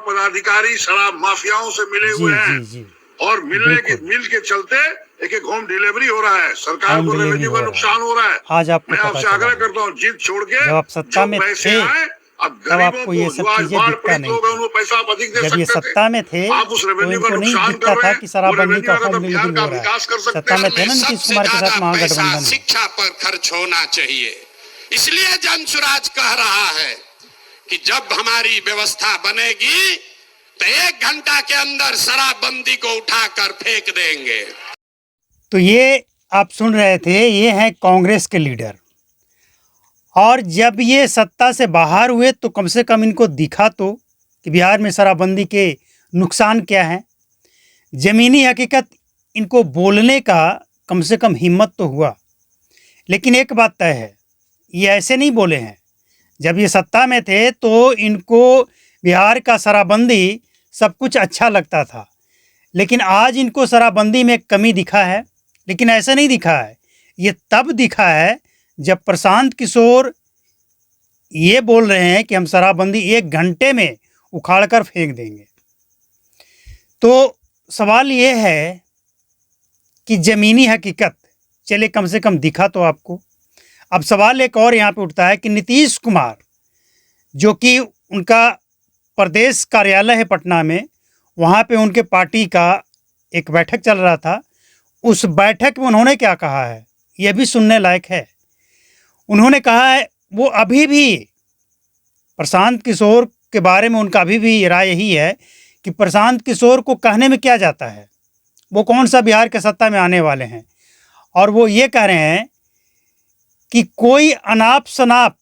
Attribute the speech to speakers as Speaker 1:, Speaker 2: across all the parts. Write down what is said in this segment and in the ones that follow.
Speaker 1: पदाधिकारी शराब माफियाओं से मिले
Speaker 2: जी
Speaker 1: हुए हैं
Speaker 2: जी जी
Speaker 1: और मिल के चलते एक होम डिलीवरी हो रहा है, सरकार को रेवेन्यू का नुकसान हो रहा है।
Speaker 2: आज आपको
Speaker 1: मैं
Speaker 2: पता
Speaker 1: आपसे
Speaker 2: चला
Speaker 1: आग्रह
Speaker 2: है,
Speaker 1: करता हूँ, जिद छोड़ के
Speaker 2: जब आप सत्ता
Speaker 1: जो
Speaker 2: में
Speaker 1: पैसे
Speaker 2: थे
Speaker 1: आए अब
Speaker 2: तब
Speaker 1: गरीबों
Speaker 2: आपको
Speaker 1: को,
Speaker 2: ये
Speaker 1: जो
Speaker 2: सब
Speaker 1: आज
Speaker 2: चीजें
Speaker 1: बाढ़
Speaker 2: दिखता
Speaker 1: पीड़ित
Speaker 2: नहीं
Speaker 1: लोग हैं
Speaker 2: था।
Speaker 1: उनको पैसा आप अधिक दे
Speaker 2: जब ये
Speaker 1: सकते थे।
Speaker 2: सत्ता में थे
Speaker 1: आप उस
Speaker 2: तो
Speaker 1: रेवेन्यू का
Speaker 2: इनको नहीं
Speaker 1: नुकसान
Speaker 2: दिखता
Speaker 1: कर रहे
Speaker 2: था
Speaker 1: हैं।
Speaker 2: कि
Speaker 1: वो
Speaker 2: शराबबंदी
Speaker 1: रेवेन्यू
Speaker 2: का
Speaker 1: अगर
Speaker 2: फंड
Speaker 1: आप बिहार
Speaker 2: रिलीज
Speaker 1: का
Speaker 2: हो रहा है।
Speaker 1: विकास कर सकते
Speaker 2: सत्ता में
Speaker 1: हैं।
Speaker 2: थे ना नीतीश कुमार के साथ महागठबंधन में।
Speaker 3: शिक्षा पर खर्च होना चाहिए। इसलिए जनसुराज कह रहा है कि जब हमारी व्यवस्था बनेगी तो 1 घंटा के अंदर शराबबंदी को उठाकर फेंक देंगे।
Speaker 2: तो ये आप सुन रहे थे, ये हैं कांग्रेस के लीडर। और जब ये सत्ता से बाहर हुए तो कम से कम इनको दिखा तो कि बिहार में शराबबंदी के नुकसान क्या हैं। ज़मीनी हकीकत इनको बोलने का कम से कम हिम्मत तो हुआ। लेकिन एक बात तय है, ये ऐसे नहीं बोले हैं। जब ये सत्ता में थे तो इनको बिहार का शराबबंदी सब कुछ अच्छा लगता था, लेकिन आज इनको शराबबंदी में कमी दिखा है। लेकिन ऐसा नहीं दिखा है, ये तब दिखा है जब प्रशांत किशोर ये बोल रहे हैं कि हम शराबबंदी 1 घंटे में उखाड़ कर फेंक देंगे। तो सवाल ये है कि ज़मीनी हकीकत चले कम से कम दिखा तो आपको। अब सवाल एक और यहाँ पे उठता है कि नीतीश कुमार, जो कि उनका प्रदेश कार्यालय है पटना में, वहाँ पे उनके पार्टी का एक बैठक चल रहा था। उस बैठक में उन्होंने क्या कहा है, ये भी सुनने लायक है। उन्होंने कहा है, वो अभी भी प्रशांत किशोर के बारे में उनका अभी भी राय यही है कि प्रशांत किशोर को कहने में क्या जाता है, वो कौन सा बिहार के सत्ता में आने वाले हैं। और वो ये कह रहे हैं कि कोई अनाप शनाप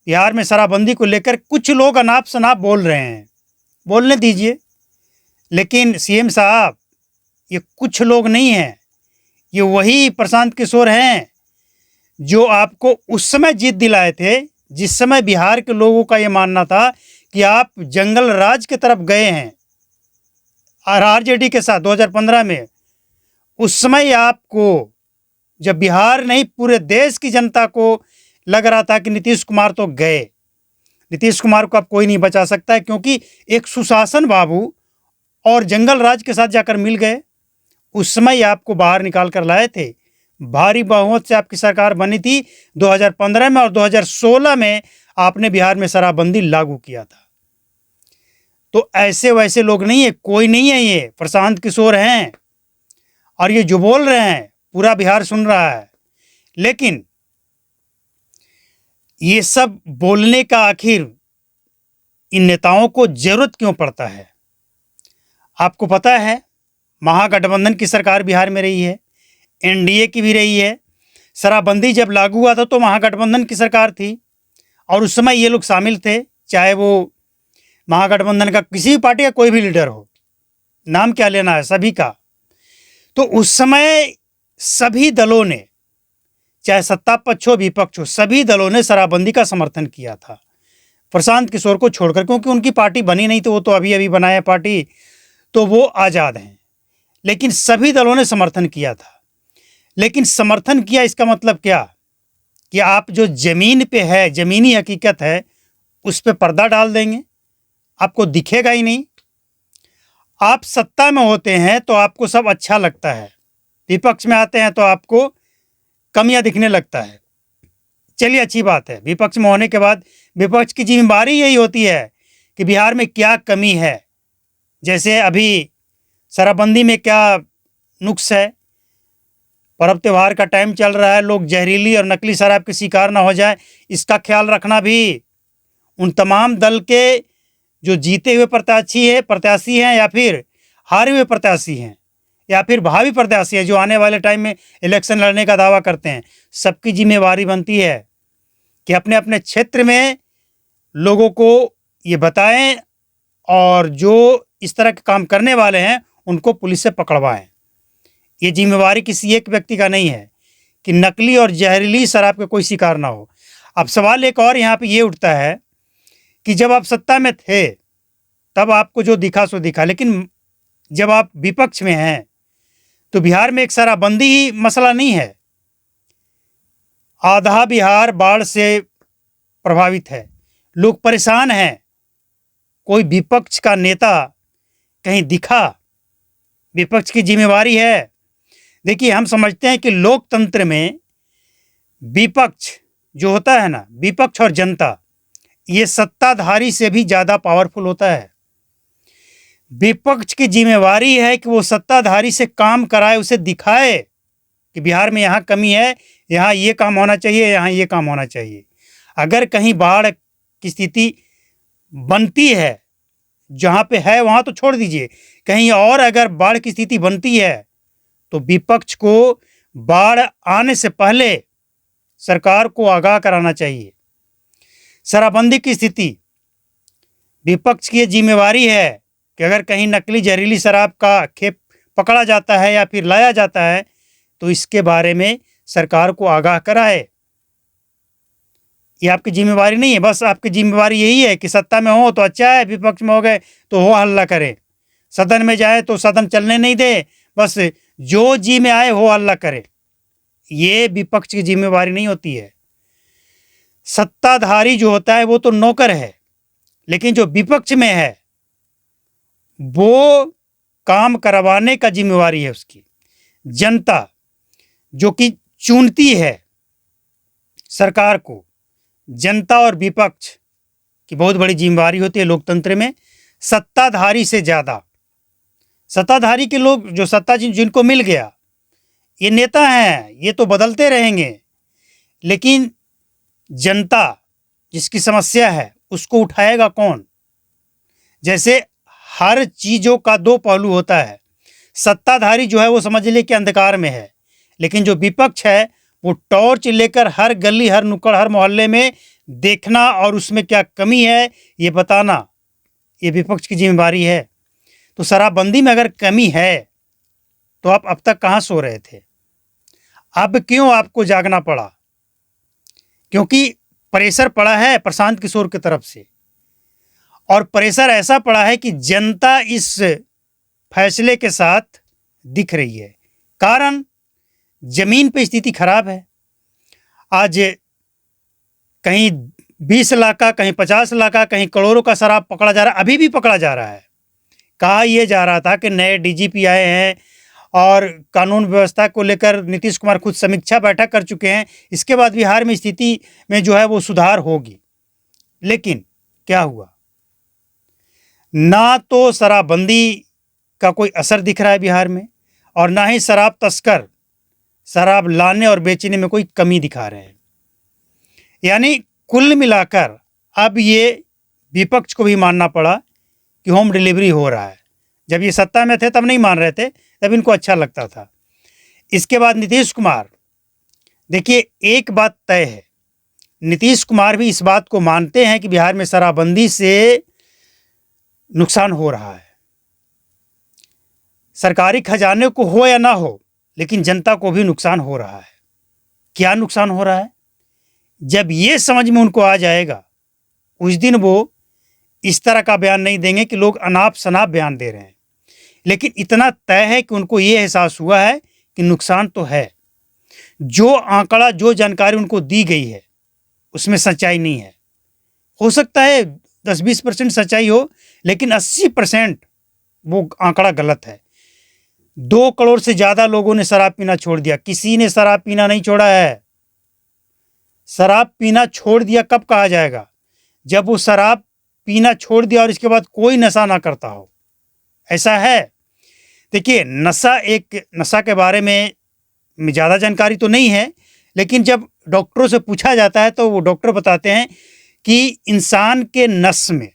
Speaker 2: बिहार में शराबबंदी को लेकर कुछ लोग अनाप शनाप बोल रहे हैं, बोलने दीजिए। लेकिन सीएम साहब, ये कुछ लोग नहीं हैं, ये वही प्रशांत किशोर हैं जो आपको उस समय जीत दिलाए थे जिस समय बिहार के लोगों का ये मानना था कि आप जंगल राज की तरफ गए हैं आरजेडी के साथ 2015 में। उस समय आपको, जब बिहार नहीं पूरे देश की जनता को लग रहा था कि नीतीश कुमार तो गए, नीतीश कुमार को अब कोई नहीं बचा सकता है, क्योंकि एक सुशासन बाबू और जंगल राज के साथ जाकर मिल गए। उस समय आपको बाहर निकाल कर लाए थे, भारी बहुमत से आपकी सरकार बनी थी 2015 में, और 2016 में आपने बिहार में शराबबंदी लागू किया था। तो ऐसे वैसे लोग नहीं है, कोई नहीं है, ये प्रशांत किशोर हैं। और ये जो बोल रहे हैं पूरा बिहार सुन रहा है। लेकिन ये सब बोलने का आखिर इन नेताओं को जरूरत क्यों पड़ता है? आपको पता है, महागठबंधन की सरकार बिहार में रही है, एनडीए की भी रही है। शराबबंदी जब लागू हुआ था तो महागठबंधन की सरकार थी और उस समय ये लोग शामिल थे, चाहे वो महागठबंधन का किसी भी पार्टी का कोई भी लीडर हो, नाम क्या लेना है सभी का। तो उस समय सभी दलों ने, चाहे सत्ता पक्ष हो विपक्ष हो, सभी दलों ने शराबबंदी का समर्थन किया था, प्रशांत किशोर को छोड़कर, क्योंकि उनकी पार्टी बनी नहीं, तो वो तो अभी अभी बनाया पार्टी, तो वो आज़ाद हैं। लेकिन सभी दलों ने समर्थन किया था। लेकिन समर्थन किया इसका मतलब क्या कि आप जो ज़मीन पे है, ज़मीनी हकीकत है, उस पे पर्दा डाल देंगे, आपको दिखेगा ही नहीं। आप सत्ता में होते हैं तो आपको सब अच्छा लगता है, विपक्ष में आते हैं तो आपको कमियां दिखने लगता है। चलिए, अच्छी बात है, विपक्ष में होने के बाद विपक्ष की जिम्मेदारी यही होती है कि बिहार में क्या कमी है। जैसे अभी शराबबंदी में क्या नुक्स है, पर्व त्यौहार का टाइम चल रहा है, लोग जहरीली और नकली शराब के शिकार ना हो जाए, इसका ख्याल रखना भी उन तमाम दल के जो जीते हुए प्रत्याशी हैं या फिर हारे हुए प्रत्याशी हैं या फिर भावी प्रत्याशी हैं जो आने वाले टाइम में इलेक्शन लड़ने का दावा करते हैं, सबकी जिम्मेवारी बनती है कि अपने अपने क्षेत्र में लोगों को ये बताएं और जो इस तरह के काम करने वाले हैं उनको पुलिस से पकड़वाएं। ये जिम्मेवारी किसी एक व्यक्ति का नहीं है कि नकली और जहरीली शराब के कोई शिकार ना हो। अब सवाल एक और यहाँ पे ये उठता है कि जब आप सत्ता में थे तब आपको जो दिखा सो दिखा, लेकिन जब आप विपक्ष में हैं तो बिहार में एक शराबबंदी ही मसला नहीं है। आधा बिहार बाढ़ से प्रभावित है, लोग परेशान हैं, कोई विपक्ष का नेता कहीं दिखा? विपक्ष की जिम्मेवारी है। देखिए, हम समझते हैं कि लोकतंत्र में विपक्ष जो होता है ना, विपक्ष और जनता, ये सत्ताधारी से भी ज़्यादा पावरफुल होता है। विपक्ष की जिम्मेवारी है कि वो सत्ताधारी से काम कराए, उसे दिखाए कि बिहार में यहाँ कमी है, यहाँ ये काम होना चाहिए, यहाँ ये काम होना चाहिए। अगर कहीं बाढ़ की स्थिति बनती है, जहाँ पे है वहाँ तो छोड़ दीजिए, कहीं और अगर बाढ़ की स्थिति बनती है तो विपक्ष को बाढ़ आने से पहले सरकार को आगाह कराना चाहिए। शराबबंदी की स्थिति, विपक्ष की जिम्मेवारी है कि अगर कहीं नकली जहरीली शराब का खेप पकड़ा जाता है या फिर लाया जाता है तो इसके बारे में सरकार को आगाह कराए। ये आपकी जिम्मेवारी नहीं है। बस आपकी जिम्मेवारी यही है कि सत्ता में हो तो अच्छा है, विपक्ष में हो गए तो हो हल्ला करें, सदन में जाए तो सदन चलने नहीं दे, बस जो जी में आए हो हल्ला करे। ये विपक्ष की जिम्मेवारी नहीं होती है। सत्ताधारी जो होता है वो तो नौकर है, लेकिन जो विपक्ष में है वो काम करवाने का जिम्मेवारी है उसकी। जनता जो कि चुनती है सरकार को, जनता और विपक्ष की बहुत बड़ी जिम्मेवारी होती है लोकतंत्र में। सत्ताधारी से ज़्यादा, सत्ताधारी के लोग जो सत्ता जिनको मिल गया, ये नेता हैं, ये तो बदलते रहेंगे, लेकिन जनता जिसकी समस्या है उसको उठाएगा कौन? जैसे हर चीज़ों का दो पहलू होता है। सत्ताधारी जो है वो समझ ले कि अंधकार में है, लेकिन जो विपक्ष है वो टॉर्च लेकर हर गली, हर नुक्कड़, हर मोहल्ले में देखना और उसमें क्या कमी है ये बताना, ये विपक्ष की जिम्मेवारी है। तो शराबबंदी में अगर कमी है तो आप अब तक कहाँ सो रहे थे? अब क्यों आपको जागना पड़ा? क्योंकि प्रेशर पड़ा है प्रशांत किशोर की तरफ से, और प्रेशर ऐसा पड़ा है कि जनता इस फैसले के साथ दिख रही है। कारण जमीन पे स्थिति खराब है। आज कहीं 20 लाख का, कहीं 50 लाख का, कहीं करोड़ों का शराब पकड़ा जा रहा है, अभी भी पकड़ा जा रहा है। कहा यह जा रहा था कि नए डीजीपी आए हैं और कानून व्यवस्था को लेकर नीतीश कुमार खुद समीक्षा बैठक कर चुके हैं, इसके बाद बिहार में स्थिति में जो है वो सुधार होगी। लेकिन क्या हुआ? ना तो शराबबंदी का कोई असर दिख रहा है बिहार में, और ना ही शराब तस्कर शराब लाने और बेचने में कोई कमी दिखा रहे हैं। यानी कुल मिलाकर अब ये विपक्ष को भी मानना पड़ा कि होम डिलीवरी हो रहा है। जब ये सत्ता में थे तब नहीं मान रहे थे, तब इनको अच्छा लगता था। इसके बाद नीतीश कुमार, देखिए एक बात तय है, नीतीश कुमार भी इस बात को मानते हैं कि बिहार में शराबबंदी से नुकसान हो रहा है। सरकारी खजाने को हो या ना हो, लेकिन जनता को भी नुकसान हो रहा है। क्या नुकसान हो रहा है? जब ये समझ में उनको आ जाएगा उस दिन वो इस तरह का बयान नहीं देंगे कि लोग अनाप शनाप बयान दे रहे हैं। लेकिन इतना तय है कि उनको ये एहसास हुआ है कि नुकसान तो है। जो आंकड़ा, जो जानकारी उनको दी गई है उसमें सच्चाई नहीं है। हो सकता है 10-20% सच्चाई हो, लेकिन 80% वो आंकड़ा गलत है। 2 करोड़ से ज़्यादा लोगों ने शराब पीना छोड़ दिया। किसी ने शराब पीना नहीं छोड़ा है। शराब पीना छोड़ दिया कब कहा जाएगा? जब वो शराब पीना छोड़ दिया और इसके बाद कोई नशा ना करता हो। ऐसा है। देखिए, नशा के बारे में ज़्यादा जानकारी तो नहीं है, लेकिन जब डॉक्टरों से पूछा जाता है तो वो डॉक्टर बताते हैं कि इंसान के नस में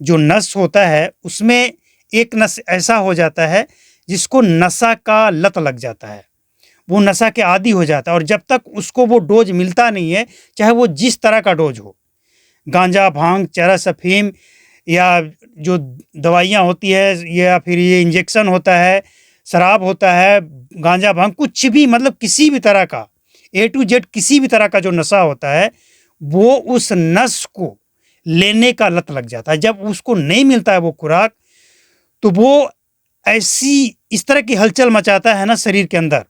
Speaker 2: जो नस होता है उसमें एक नस ऐसा हो जाता है जिसको नशा का लत लग जाता है। वो नशा के आदी हो जाता है, और जब तक उसको वो डोज मिलता नहीं है, चाहे वो जिस तरह का डोज हो, गांजा, भांग, चरस, अफीम, या जो दवाइयाँ होती है, या फिर ये इंजेक्शन होता है, शराब होता है, गांजा, भांग, कुछ भी, मतलब किसी भी तरह का A to Z किसी भी तरह का जो नशा होता है वो उस नस को लेने का लत लग जाता है। जब उसको नहीं मिलता है वो खुराक, तो वो ऐसी इस तरह की हलचल मचाता है ना शरीर के अंदर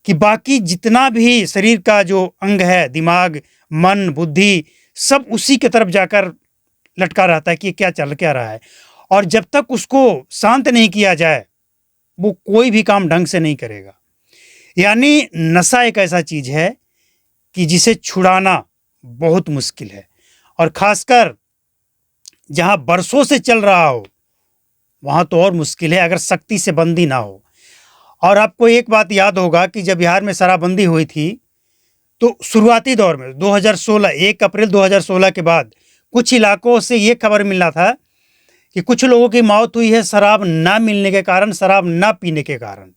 Speaker 2: कि बाकी जितना भी शरीर का जो अंग है, दिमाग, मन, बुद्धि, सब उसी के तरफ जाकर लटका रहता है कि क्या चल क्या रहा है, और जब तक उसको शांत नहीं किया जाए वो कोई भी काम ढंग से नहीं करेगा। यानी नशा एक ऐसा चीज़ है कि जिसे छुड़ाना बहुत मुश्किल है, और ख़ासकर जहाँ बरसों से चल रहा हो वहाँ तो और मुश्किल है अगर सख्ती से बंदी ना हो। और आपको एक बात याद होगा कि जब बिहार में शराबबंदी हुई थी तो शुरुआती दौर में 2016 1 अप्रैल 2016 के बाद कुछ इलाकों से ये खबर मिला था कि कुछ लोगों की मौत हुई है शराब ना मिलने के कारण, शराब ना पीने के कारण।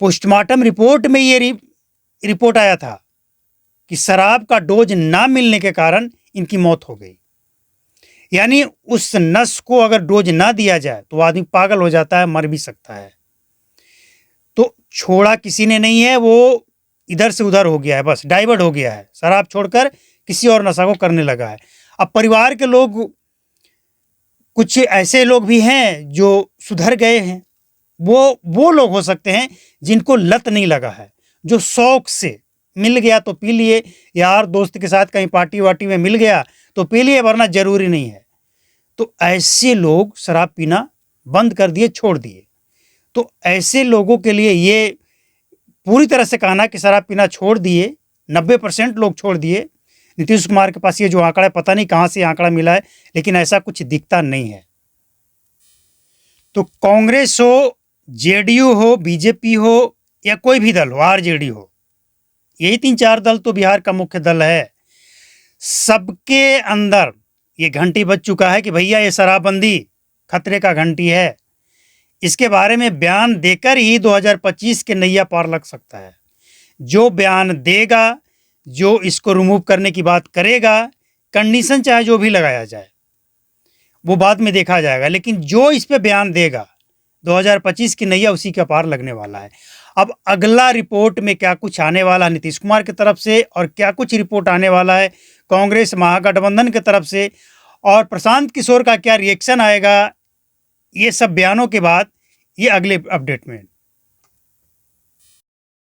Speaker 2: पोस्टमार्टम रिपोर्ट में ये रिपोर्ट आया था कि शराब का डोज ना मिलने के कारण इनकी मौत हो गई। यानी उस नस को अगर डोज ना दिया जाए तो आदमी पागल हो जाता है, मर भी सकता है। तो छोड़ा किसी ने नहीं है, वो इधर से उधर हो गया है, बस डाइवर्ट हो गया है, शराब छोड़कर किसी और नशा को करने लगा है। अब परिवार के लोग, कुछ ऐसे लोग भी हैं जो सुधर गए हैं, वो लोग हो सकते हैं जिनको लत नहीं लगा है, जो शौक से मिल गया तो पी लिए, यार दोस्त के साथ कहीं पार्टी वार्टी में मिल गया तो पी लिए, वरना जरूरी नहीं है। तो ऐसे लोग शराब पीना बंद कर दिए, छोड़ दिए। तो ऐसे लोगों के लिए ये पूरी तरह से कहना कि शराब पीना छोड़ दिए, 90% लोग छोड़ दिए। नीतीश कुमार के पास ये जो आंकड़ा है, पता नहीं कहाँ से आंकड़ा मिला है, लेकिन ऐसा कुछ दिखता नहीं है। तो कांग्रेस हो, जेडीयू हो, बीजेपी हो या कोई भी दल हो, आरजेडी हो, यही 3-4 दल तो बिहार का मुख्य दल है। सबके अंदर ये घंटी बज चुका है कि भैया ये शराबबंदी खतरे का घंटी है। इसके बारे में बयान देकर ही 2025 के नैया पार लग सकता है। जो बयान देगा, जो इसको रिमूव करने की बात करेगा, कंडीशन चाहे जो भी लगाया जाए वो बाद में देखा जाएगा, लेकिन जो इस पे बयान देगा 2025 की नैया उसी के पार लगने वाला है। अब अगला रिपोर्ट में क्या कुछ आने वाला है नीतीश कुमार की तरफ से, और क्या कुछ रिपोर्ट आने वाला है कांग्रेस महागठबंधन की तरफ से, और प्रशांत किशोर का क्या रिएक्शन आएगा, ये सब बयानों के बाद ये अगले अपडेट में